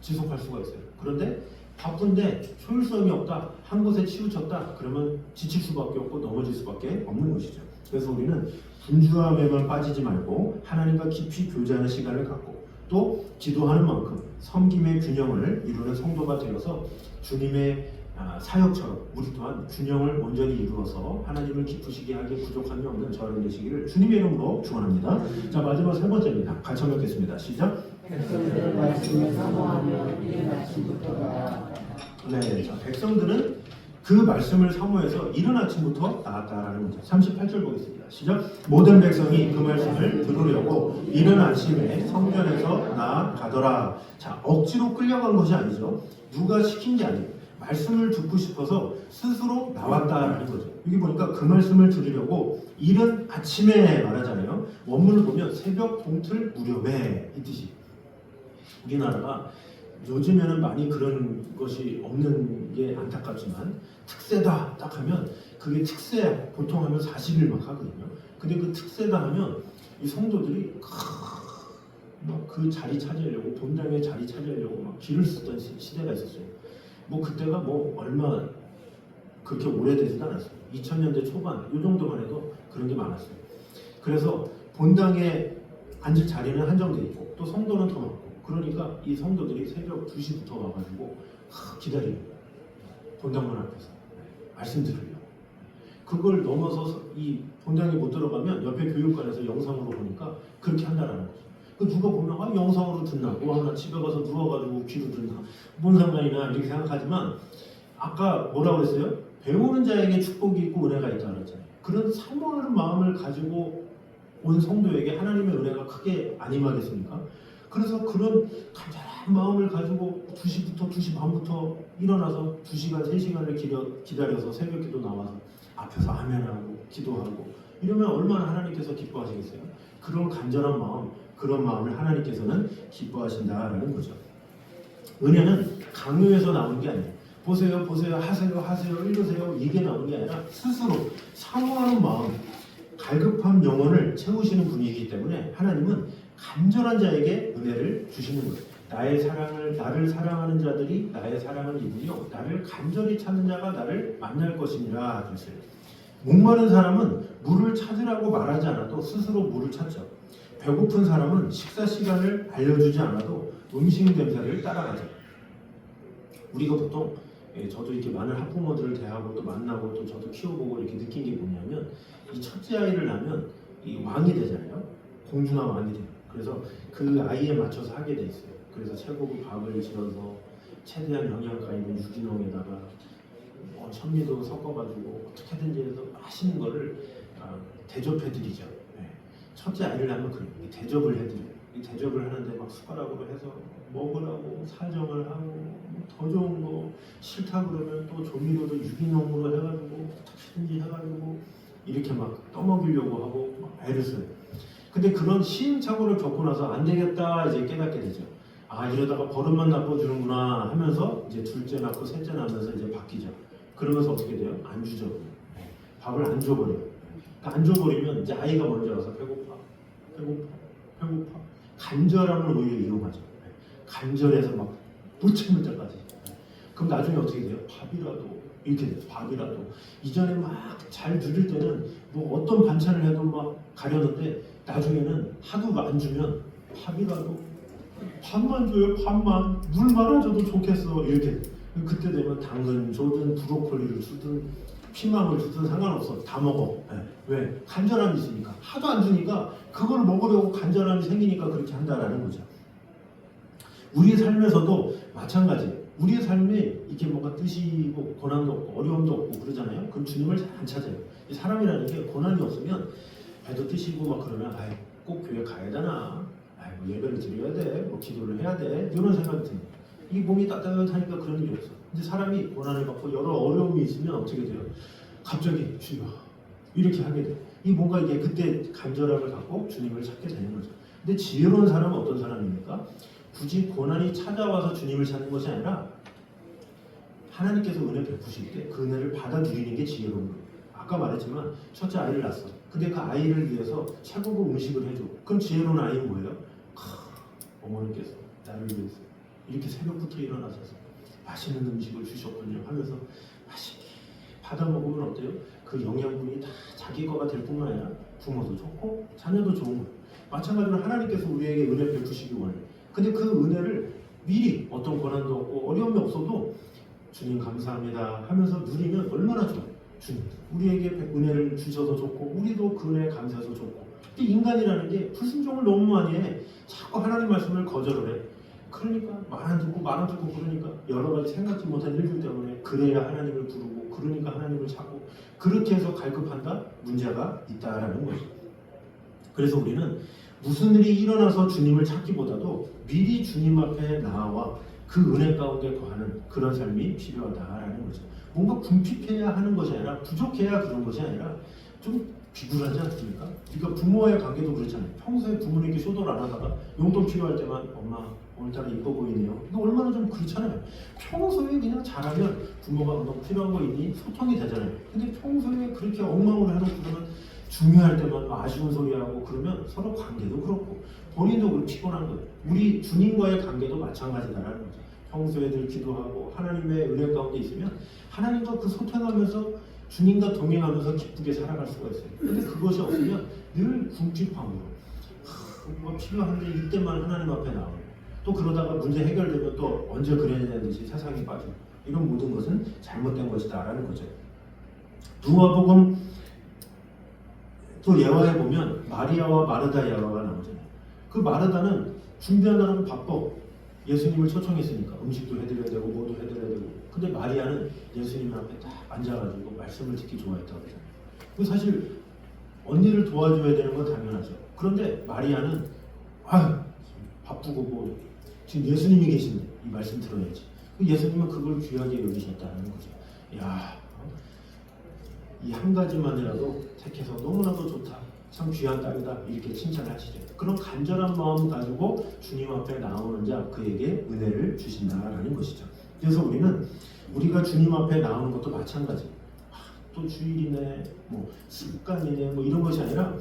A: 지속할 수가 있어요. 그런데 바쁜데 효율성이 없다, 한 곳에 치우쳤다, 그러면 지칠 수밖에 없고 넘어질 수밖에 없는 것이죠. 그래서 우리는 분주함에만 빠지지 말고 하나님과 깊이 교제하는 시간을 갖고 또 기도하는 만큼 섬김의 균형을 이루는 성도가 되어서 주님의 사역처럼 우리 또한 균형을 온전히 이루어서 하나님을 기쁘시게 하게 부족함이 없는 저를 되시기를 주님의 이름으로 축원합니다. 자, 마지막 세 번째입니다. 같이 한번 읽겠습니다. 시작.
B: 백성들의 말씀을 사모하며 이른 아침부터
A: 네, 자, 백성들은 그 말씀을 사모해서 이른 아침부터 나왔다라는 거죠. 38절 보겠습니다. 시작. 모든 백성이 그 말씀을 들으려고 이른 아침에 성전에서 나아가더라. 자, 억지로 끌려간 것이 아니죠. 누가 시킨 게 아니에요. 말씀을 듣고 싶어서 스스로 나왔다라는 거죠. 여기 보니까 그 말씀을 들으려고 이른 아침에 말하잖아요. 원문을 보면 새벽 동틀 무렵에 이 뜻이. 우리나라가 요즘에는 많이 그런 것이 없는 게 안타깝지만 특세다 딱 하면 그게 특세야. 보통 하면 40일 막 하거든요. 근데 그 특세다 하면 이 성도들이 막 그 자리 차지하려고 본당에 자리 차지하려고 막 길을 쓰던 시대가 있었어요. 뭐 그때가 뭐 얼마 그렇게 오래되지도 않았어요. 2000년대 초반 이 정도만 해도 그런 게 많았어요. 그래서 본당에 앉을 자리는 한정돼 있고 또 성도는 더 많고 그러니까 이 성도들이 새벽 2시부터 와가지고 기다려요. 본당문 앞에서 말씀 들으려고. 그걸 넘어서 이 본당에 못 들어가면 옆에 교육관에서 영상으로 보니까 그렇게 한다라는 거죠. 그 누가 보면 영상으로 듣나? 나 집에 가서 누워가지고 귀로 듣나? 뭔 상관이나 이렇게 생각하지만 아까 뭐라고 그랬어요? 배우는 자에게 축복이 있고 은혜가 있다고 그랬잖아요. 그런 사모하는 마음을 가지고 온 성도에게 하나님의 은혜가 크게 안 임하겠습니까? 그래서 그런 간절한 마음을 가지고 2시부터 2시 반부터 일어나서 2시간, 3시간을 기다려서 새벽 기도 나와서 앞에서 아멘하고 기도하고 이러면 얼마나 하나님께서 기뻐하시겠어요? 그런 간절한 마음, 그런 마음을 하나님께서는 기뻐하신다라는 거죠. 은혜는 강요해서 나오는 게 아니에요. 보세요, 하세요, 이러세요 이게 나오는 게 아니라 스스로 사모하는 마음, 갈급한 영혼을 채우시는 분이기 때문에 하나님은 간절한 자에게 은혜를 주시는 거예요. 나를 사랑하는 자들이 나의 사랑을 입으며 나를 간절히 찾는 자가 나를 만날 것이니라 그랬어요. 목마른 사람은 물을 찾으라고 말하지 않아도 스스로 물을 찾죠. 배고픈 사람은 식사 시간을 알려주지 않아도 음식 냄새를 따라가죠. 우리가 보통 저도 이렇게 많은 학부모들을 대하고 또 만나고 또 저도 키워보고 이렇게 느낀 게 뭐냐면 이 첫째 아이를 낳으면 이 왕이 되잖아요. 공주나 왕이 돼요. 그래서 그 아이에 맞춰서 하게 돼 있어요. 그래서 최고급 밥을 지어서 최대한 영양가 있는 유기농에다가 현미도 섞어가지고 어떻게든지 해서 맛있는 거를 대접해드리죠. 첫째 아이를 낳으면 그래요. 대접을 해드려요. 이 대접을 하는데 막 숟가락으로 해서 먹으라고 사정을 하고 더 좋은 거 싫다 그러면 또 조미료도 유기농으로 해가지고 어떻게든지 해가지고 이렇게 막 떠먹이려고 하고 막 애를 써요. 근데 그런 시행착오를 겪고 나서 안 되겠다 이제 깨닫게 되죠. 아 이러다가 버릇만 나빠주는구나 하면서 이제 둘째 낳고 셋째 낳으면서 이제 바뀌죠. 그러면서 어떻게 돼요? 안 주죠. 밥을 안 줘버려요. 그러니까 안 줘버리면 이제 아이가 먼저 와서 배고파. 간절함을 오히려 이용하죠. 간절해서 막 무채무채까지. 그럼 나중에 어떻게 돼요? 밥이라도 이렇게 돼요. 밥이라도 이전에 막 잘 누릴 때는 뭐 어떤 반찬을 해도 막 가려는데 나중에는 하도 안 주면 밥이라도 밥만 줘요. 밥만 물 말아줘도 좋겠어. 이렇게 그때 되면 당근 주든 브로콜리를 주든 피망을 주든 상관없어. 다 먹어. 왜? 간절함이 있으니까. 하도 안 주니까 그걸 먹으려고 간절함이 생기니까 그렇게 한다라는 거죠. 우리의 삶에서도 마찬가지. 우리의 삶에 이렇게 뭔가 뜻이 있고 고난도 없고 어려움도 없고 그러잖아요. 그럼 주님을 잘 안 찾아요. 이 사람이라는 게 고난이 없으면 배도 뜨시고 막 그러면 꼭 교회 가야 되나? 뭐 예배를 드려야 돼? 뭐 기도를 해야 돼? 이런 생각이 듭니다. 이 몸이 따뜻하니까 그런 일이 없어. 근데 사람이 고난을 받고 여러 어려움이 있으면 어떻게 돼요? 갑자기 주여 이렇게 하게 돼. 이 뭔가 이게 그때 간절함을 갖고 주님을 찾게 되는 거죠. 근데 지혜로운 사람은 어떤 사람입니까? 굳이 고난이 찾아와서 주님을 찾는 것이 아니라 하나님께서 은혜 베푸실 때 그 은혜를 받아 누리는 게 지혜로운 거예요. 아까 말했지만 첫째 아이를 낳았어. 근데 그 아이를 위해서 최고급 음식을 해줘. 그럼 지혜로운 아이는 뭐예요? 어머니께서 나를 위해서 이렇게 새벽부터 일어나셔서 맛있는 음식을 주셨군요 하면서 맛있게 받아 먹으면 어때요? 그 영양분이 다 자기 거가 될 뿐만 아니라 부모도 좋고 자녀도 좋은 거예요. 마찬가지로 하나님께서 우리에게 은혜 베푸시기 원해요. 근데 그 은혜를 미리 어떤 고난도 없고 어려움이 없어도 주님 감사합니다 하면서 누리면 얼마나 좋아요. 주님 우리에게 은혜를 주셔서 좋고 우리도 그 은혜에 감사해서 좋고. 근데 인간이라는 게 불순종을 너무 많이 해. 자꾸 하나님 말씀을 거절을 해. 그러니까 말 안 듣고 그러니까 여러 가지 생각지 못한 일들 때문에 그래야 하나님을 부르고 그러니까 하나님을 찾고 그렇게 해서 갈급한다? 문제가 있다라는 거죠. 그래서 우리는 무슨 일이 일어나서 주님을 찾기보다도 미리 주님 앞에 나와 그 은혜 가운데 거하는 그런 삶이 필요하다라는 거죠. 뭔가 궁핍해야 하는 것이 아니라 부족해야 그런 것이 아니라 좀 비굴하지 않습니까? 그러니까 부모와의 관계도 그렇잖아요. 평소에 부모님께 효도를 안 하다가 용돈 필요할 때만 엄마 오늘따라 이뻐 보이네요. 이거 얼마나 좀 그렇잖아요. 평소에 그냥 잘하면 부모가 너 필요한 거 있니? 소통이 되잖아요. 근데 평소에 그렇게 엉망으로 해놓고 그러면 중요할 때만 아쉬운 소리하고 그러면 서로 관계도 그렇고 본인도 그렇고 피곤한 거예요. 우리 주님과의 관계도 마찬가지다라는 거죠. 평소에 늘 기도하고 하나님의 은혜 가운데 있으면 하나님과 그 소통하면서 주님과 동행하면서 기쁘게 살아갈 수가 있어요. 근데 그것이 없으면 늘 궁핍함으로 뭔가 필요한데 이때만 하나님 앞에 나오고 또 그러다가 문제 해결되면 또 언제 그래야 되는지 세상에 빠지고 이런 모든 것은 잘못된 것이다라는 거죠. 누가복음 또 예화에 보면 마리아와 마르다 예화가 나오잖아요. 그 마르다는 준비하느라고 바빠. 예수님을 초청했으니까 음식도 해드려야 되고 뭐도 해드려야 되고. 근데 마리아는 예수님 앞에 딱 앉아가지고 말씀을 듣기 좋아했다고 그러잖아요. 사실 언니를 도와줘야 되는 건 당연하죠. 그런데 마리아는 바쁘고 뭐 지금 예수님이 계신데 이 말씀 들어야지. 예수님은 그걸 귀하게 여기셨다는 거죠. 이 한 가지만이라도 택해서 너무나도 좋다. 참 귀한 딸이다. 이렇게 칭찬하시죠. 그런 간절한 마음 가지고 주님 앞에 나오는 자 그에게 은혜를 주신다라는 것이죠. 그래서 우리는 우리가 주님 앞에 나오는 것도 마찬가지. 또 주일이네, 뭐 습관이네, 뭐 이런 것이 아니라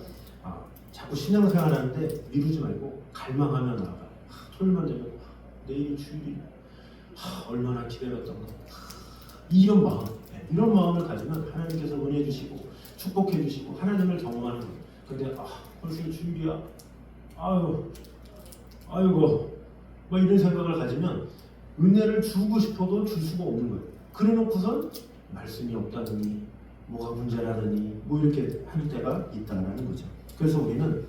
A: 자꾸 신앙생활하는데 미루지 말고 갈망하며 나아가. 토요일만 되면 내일이 주일이 얼마나 기다렸던가. 이런 마음을 가지면 하나님께서 은혜 주시고
C: 축복해 주시고 하나님을 경험하는 거예요. 근데 벌써 주일이야. 아이고 뭐 이런 생각을 가지면 은혜를 주고 싶어도 줄 수가 없는 거예요. 그래 놓고선 말씀이 없다더니 뭐가 문제라더니 뭐 이렇게 할 때가 있다라는 거죠. 그래서 우리는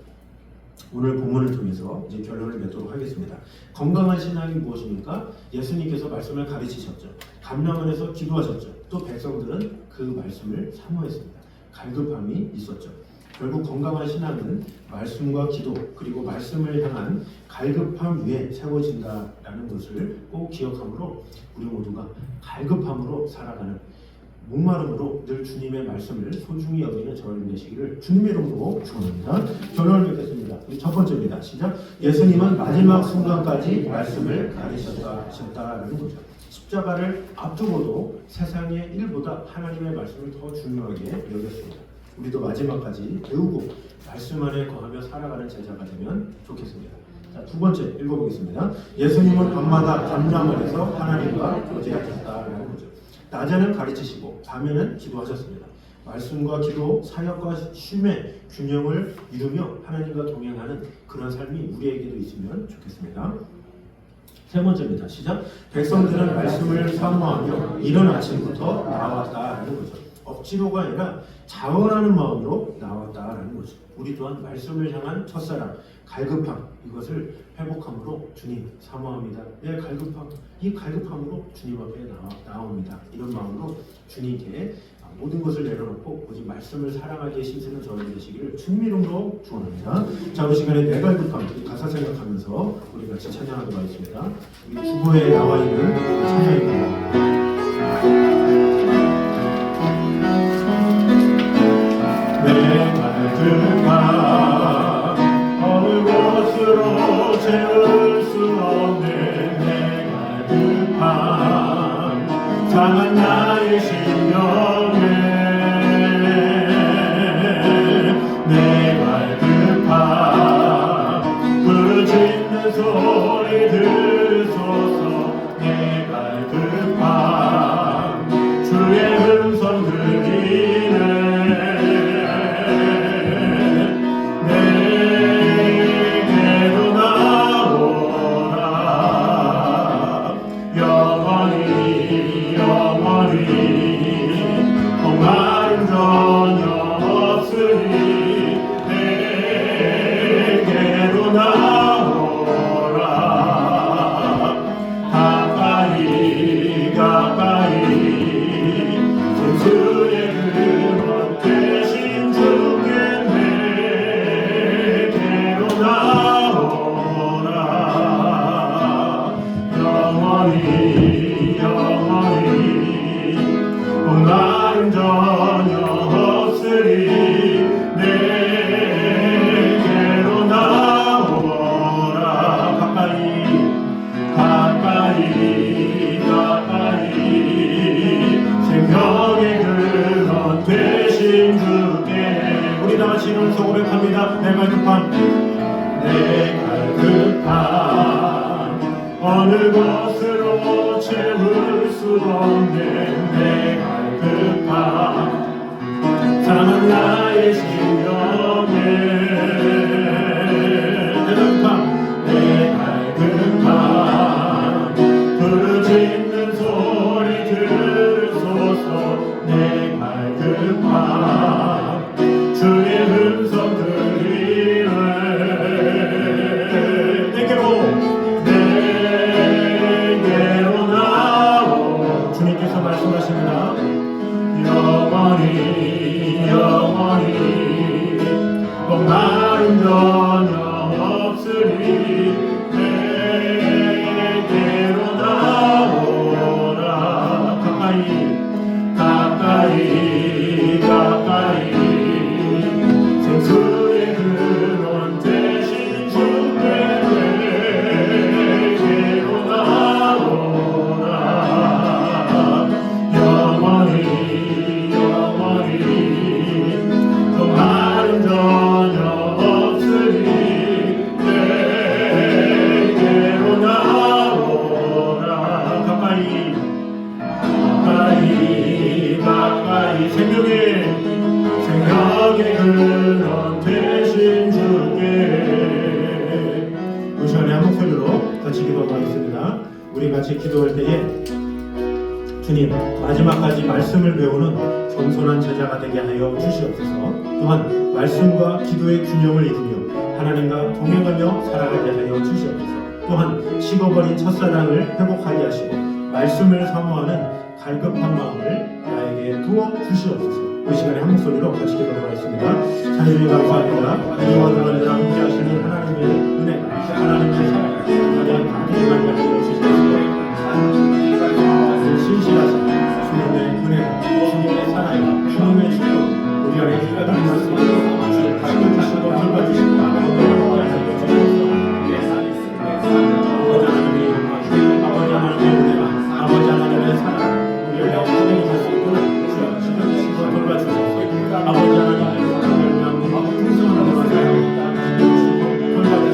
C: 오늘 본문을 통해서 이제 결론을 맺도록 하겠습니다. 건강한 신앙이 무엇입니까? 예수님께서 말씀을 가르치셨죠. 감람원에서 기도하셨죠. 또 백성들은 그 말씀을 사모했습니다. 갈급함이 있었죠. 결국 건강한 신앙은 말씀과 기도 그리고 말씀을 향한 갈급함 위에 세워진다라는 것을 꼭 기억함으로 우리 모두가 갈급함으로 살아가는 목마름으로 늘 주님의 말씀을 소중히 여기는 저를 되시기를 주님의 이름으로 축원합니다. 결론을 맺겠습니다. 첫 번째입니다. 시작. 예수님은 마지막 순간까지 말씀을 가르치셨다라는 거죠. 십자가를 앞두고도 세상의 일보다 하나님의 말씀을 더 중요하게 여겼습니다. 우리도 마지막까지 배우고 말씀 안에 거하며 살아가는 제자가 되면 좋겠습니다. 자, 두 번째 읽어보겠습니다. 예수님은 밤마다 감람원에서 하나님과 교제하셨다라는 거죠. 낮에는 가르치시고 밤에는 기도하셨습니다. 말씀과 기도, 사역과 쉼의 균형을 이루며 하나님과 동행하는 그런 삶이 우리에게도 있으면 좋겠습니다. 세 번째입니다. 시작. 백성들은 말씀을 사모하며 이른 아침부터 나왔다라는 거죠. 억지로가 아니라 자원하는 마음으로 나왔다라는 거죠. 우리 또한 말씀을 향한 첫사랑, 갈급함 이것을 회복함으로 주님 사모합니다. 내 갈급함, 이 갈급함으로 주님 앞에 나옵니다. 이런 마음으로 주님께 모든 것을 내려놓고 오직 말씀을 사랑하기에 힘쓰는 저희 되시기를 주님 이름으로 축원합니다. 자, 우리 시간에 내 갈급함 이 가사 생각하면서 우리 같이 찬양하도록 하겠습니다. 우리 주보에 나와 있는 찬양입니다. 내 갈급함 어느 곳으로 채울 수 없는 내 갈급함 상한 나의 심령에 내 갈급함 부르짖는 소리 들으소서 내 갈급함 주의 음성 들리네 어느 곳으로 채울 수 없는 내 갈급함 상한 나의 심령에 내 갈급함 부르짖는 소리 들으소서 내 갈급함 주의 음성 들리네 말씀하십니다. 영원히 목마름 전혀 없으리 내게로 나오라 가까이 생수의 근원 대신 주께 내게로 나오라 영원히 또 마른 전혀 없으리 내게로 같이 기도하겠습니다. 우리 같이 기도할 때에 주님, 마지막까지 말씀을 배우는 겸손한 제자가 되게 하여 주시옵소서. 또한 말씀과 기도의 균형을 이루며 하나님과 동행하며 살아가게 하여 주시옵소서. 또한 식어버린 첫사랑을 회복하게 하시고 말씀을 사모하는 갈급한 마음을 나에게 부어 주시옵소서. 이 시간에 한 목소리로 같이 기도하겠습니다. 하나님 감사합니다. 우리와 너희와 함께 하시는 하나님의 은혜, 하나님의 사랑, 가장 감사하게 하여 주시옵소서. 신실하신 주님의 은혜가, 주님의 사랑이, 주님의 축복 우리 안에 가득한 말씀으로 가르쳐주시고 돌봐주시고 아버지 하나님의 영광, 아버지 하나님의 은혜가, 아버지 하나님의 사랑 우리 안에 가득할 수 있도록 주여 지켜주시고 돌봐주시고 아버지 하나님의 영광을 풍성한 은혜를 돌봐주시고 은혜를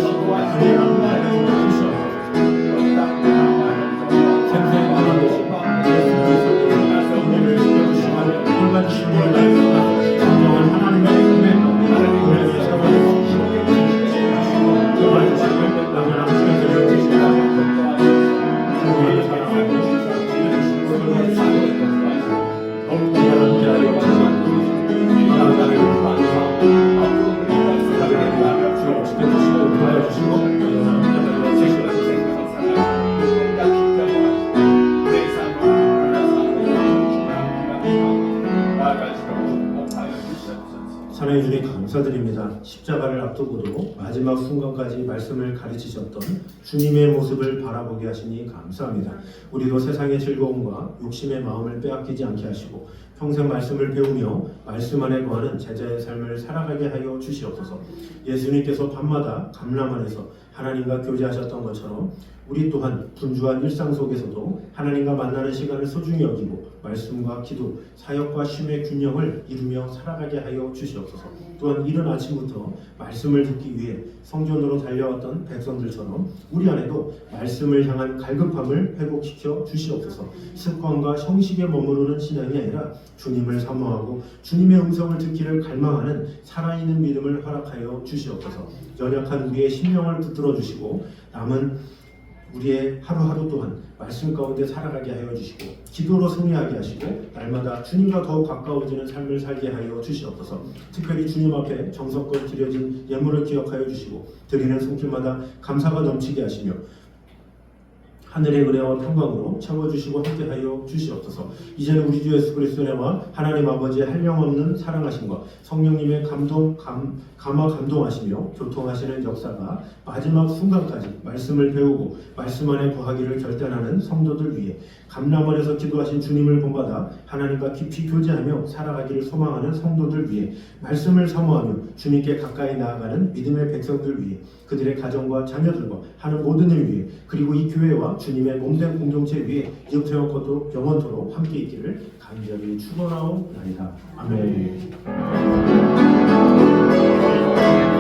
C: 사랑해 주님 감사드립니다. 십자가를 앞두고도 마지막 순간까지 말씀을 가르치셨던 주님의 모습을 바라보게 하시니 감사합니다. 우리도 세상의 즐거움과 욕심의 마음을 빼앗기지 않게 하시고 평생 말씀을 배우며 말씀 안에 거하는 제자의 삶을 살아가게 하여 주시옵소서. 예수님께서 밤마다 감람원에서 하나님과 교제하셨던 것처럼 우리 또한 분주한 일상 속에서도 하나님과 만나는 시간을 소중히 여기고 말씀과 기도, 사역과 쉼의 균형을 이루며 살아가게 하여 주시옵소서. 또한 이른 아침부터 말씀을 듣기 위해 성전으로 달려왔던 백성들처럼 우리 안에도 말씀을 향한 갈급함을 회복시켜 주시옵소서. 습관과 형식에 머무르는 신앙이 아니라 주님을 사모하고 주님의 음성을 듣기를 갈망하는 살아있는 믿음을 허락하여 주시옵소서. 연약한 우리의 심령을 붙들어 주시고 남은 우리의 하루하루 또한 말씀 가운데 살아가게 하여 주시고 기도로 승리하게 하시고 날마다 주님과 더욱 가까워지는 삶을 살게 하여 주시옵소서. 특별히 주님 앞에 정성껏 드려진 예물을 기억하여 주시고 드리는 손길마다 감사가 넘치게 하시며 하늘의 은혜와 평강으로 채워주시고 함께하여 주시옵소서. 이제는 우리 주 예수 그리스도의 은혜와 하나님 아버지의 한량없는 사랑하심과 성령님의 감동하시며 교통하시는 역사가 마지막 순간까지 말씀을 배우고 말씀 안에 거하기를 결단하는 성도들 위해 감람원에서 기도하신 주님을 본받아 하나님과 깊이 교제하며 살아가기를 소망하는 성도들 위해 말씀을 사모하며 주님께 가까이 나아가는 믿음의 백성들 위해 그들의 가정과 자녀들과 하는 모든 일 위해 그리고 이 교회와 주님의 몸된 공동체 위에 이제부터 영원토록 함께 있기를 간절히 축원하옵나이다. 아멘.